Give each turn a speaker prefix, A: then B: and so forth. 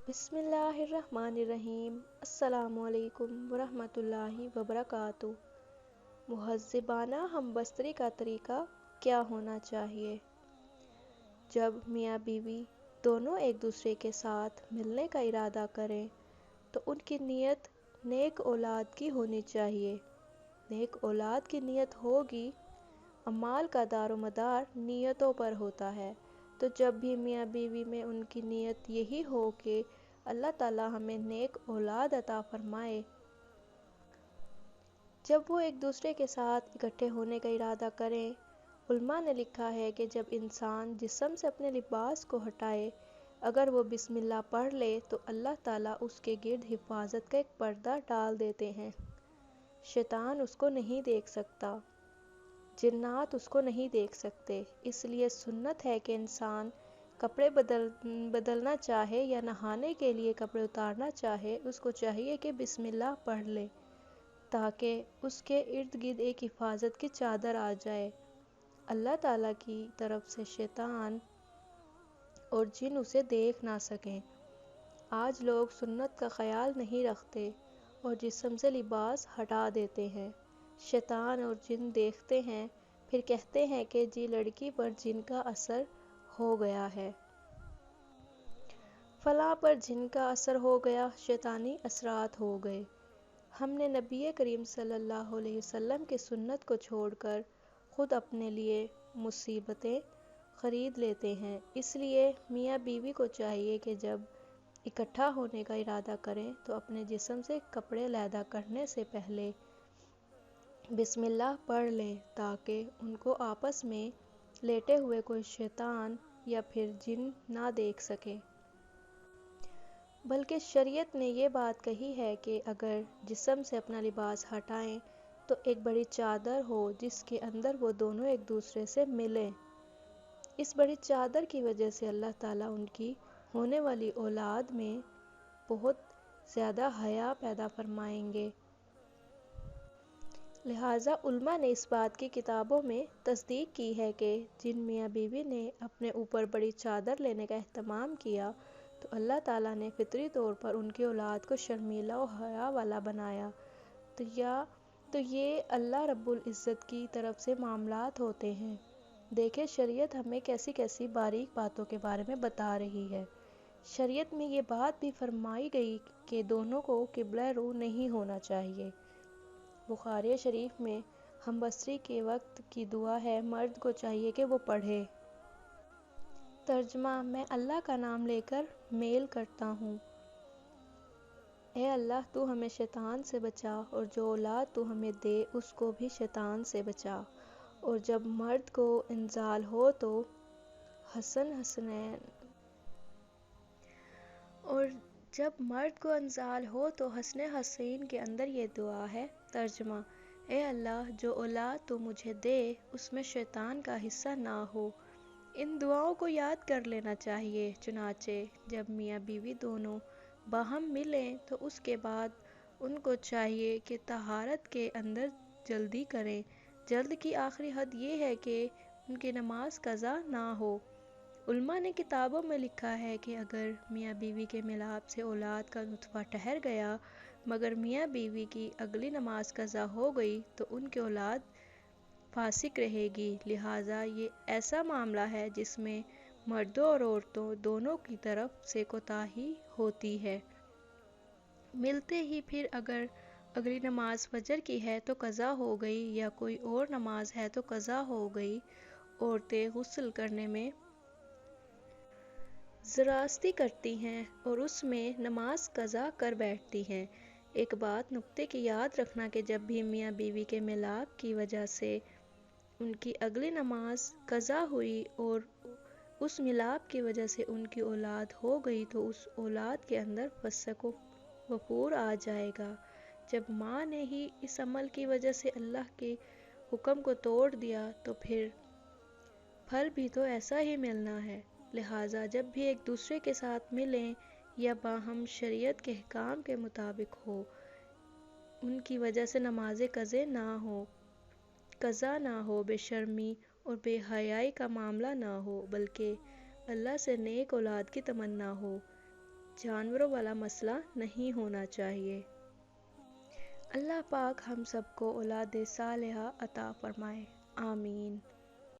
A: بسم اللہ الرحمن الرحیم۔ السلام علیکم ورحمۃ اللہ وبرکاتہ۔ مہذبانہ ہم بستری کا طریقہ کیا ہونا چاہیے؟ جب میاں بیوی دونوں ایک دوسرے کے ساتھ ملنے کا ارادہ کریں تو ان کی نیت نیک اولاد کی ہونی چاہیے۔ نیک اولاد کی نیت ہوگی، اعمال کا دار و مدار نیتوں پر ہوتا ہے۔ تو جب بھی میاں بیوی میں ان کی نیت یہی ہو کہ اللہ تعالیٰ ہمیں نیک اولاد عطا فرمائے، جب وہ ایک دوسرے کے ساتھ اکٹھے ہونے کا ارادہ کریں، علماء نے لکھا ہے کہ جب انسان جسم سے اپنے لباس کو ہٹائے، اگر وہ بسم اللہ پڑھ لے تو اللہ تعالیٰ اس کے گرد حفاظت کا ایک پردہ ڈال دیتے ہیں۔ شیطان اس کو نہیں دیکھ سکتا، جنات اس کو نہیں دیکھ سکتے۔ اس لیے سنت ہے کہ انسان کپڑے بدلنا چاہے یا نہانے کے لیے کپڑے اتارنا چاہے، اس کو چاہیے کہ بسم اللہ پڑھ لے تاکہ اس کے ارد گرد ایک حفاظت کی چادر آ جائے، اللہ تعالیٰ کی طرف سے شیطان اور جن اسے دیکھ نہ سکیں۔ آج لوگ سنت کا خیال نہیں رکھتے اور جسم سے لباس ہٹا دیتے ہیں۔ شیطان اور جن دیکھتے ہیں، پھر کہتے ہیں کہ جی لڑکی پر جن کا اثر ہو گیا ہے، فلاں پر جن کا اثر ہو گیا، شیطانی اثرات ہو گئے۔ ہم نے نبی کریم صلی اللہ علیہ وسلم کی سنت کو چھوڑ کر خود اپنے لیے مصیبتیں خرید لیتے ہیں۔ اس لیے میاں بیوی کو چاہیے کہ جب اکٹھا ہونے کا ارادہ کریں تو اپنے جسم سے کپڑے علیحدہ کرنے سے پہلے بسم اللہ پڑھ لیں تاکہ ان کو آپس میں لیٹے ہوئے کوئی شیطان یا پھر جن نہ دیکھ سکے۔ بلکہ شریعت نے یہ بات کہی ہے کہ اگر جسم سے اپنا لباس ہٹائیں تو ایک بڑی چادر ہو جس کے اندر وہ دونوں ایک دوسرے سے ملیں۔ اس بڑی چادر کی وجہ سے اللہ تعالیٰ ان کی ہونے والی اولاد میں بہت زیادہ حیا پیدا فرمائیں گے۔ لہٰذا علماء نے اس بات کی کتابوں میں تصدیق کی ہے کہ جن میاں بیوی نے اپنے اوپر بڑی چادر لینے کا اہتمام کیا تو اللہ تعالیٰ نے فطری طور پر ان کی اولاد کو شرمیلا و حیا والا بنایا۔ تو یہ اللہ رب العزت کی طرف سے معاملات ہوتے ہیں۔ دیکھیں شریعت ہمیں کیسی کیسی باریک باتوں کے بارے میں بتا رہی ہے۔ شریعت میں یہ بات بھی فرمائی گئی کہ دونوں کو قبلہ رو نہیں ہونا چاہیے۔ بخاری شریف میں ہم بستری کے وقت کی دعا ہے، مرد کو چاہیے کہ وہ پڑھے۔ ترجمہ: میں اللہ کا نام لے کر میل کرتا ہوں۔ اے اللہ تو ہمیں شیطان سے بچا اور جو اولاد تو ہمیں دے اس کو بھی شیطان سے بچا۔ اور جب مرد کو انزال ہو تو حسن حسین کے اندر یہ دعا ہے۔ ترجمہ: اے اللہ جو اولاد تو مجھے دے اس میں شیطان کا حصہ نہ ہو۔ ان دعاؤں کو یاد کر لینا چاہیے۔ چنانچہ جب میاں بیوی دونوں باہم ملیں تو اس کے بعد ان کو چاہیے کہ طہارت کے اندر جلدی کریں۔ جلد کی آخری حد یہ ہے کہ ان کی نماز قضا نہ ہو۔ علماء نے کتابوں میں لکھا ہے کہ اگر میاں بیوی کے میلاد سے اولاد کا نطفہ ٹھہر گیا مگر میاں بیوی کی اگلی نماز قضا ہو گئی تو ان کی اولاد فاسق رہے گی۔ لہٰذا یہ ایسا معاملہ ہے جس میں مردوں اور عورتوں دونوں کی طرف سے کوتاہی ہوتی ہے۔ ملتے ہی پھر اگر اگلی نماز فجر کی ہے تو قضا ہو گئی یا کوئی اور نماز ہے تو قضا ہو گئی۔ عورتیں غسل کرنے میں زراستی کرتی ہیں اور اس میں نماز قضا کر بیٹھتی ہیں۔ ایک بات نکتے کی یاد رکھنا کہ جب بھی میاں بیوی کے میلاد کی وجہ سے ان کی اگلی نماز قضا ہوئی اور اس میلاد کی وجہ سے ان کی اولاد ہو گئی تو اس اولاد کے اندر فسق و فجور آ جائے گا۔ جب ماں نے ہی اس عمل کی وجہ سے اللہ کے حکم کو توڑ دیا تو پھر پھل بھی تو ایسا ہی ملنا ہے۔ لہٰذا جب بھی ایک دوسرے کے ساتھ ملیں یا باہم شریعت کے احکام کے مطابق ہو، ان کی وجہ سے نمازیں قضا نہ ہو، بے شرمی اور بے حیائی کا معاملہ نہ ہو، بلکہ اللہ سے نیک اولاد کی تمنا ہو۔ جانوروں والا مسئلہ نہیں ہونا چاہیے۔ اللہ پاک ہم سب کو اولاد صالحہ عطا فرمائے، آمین۔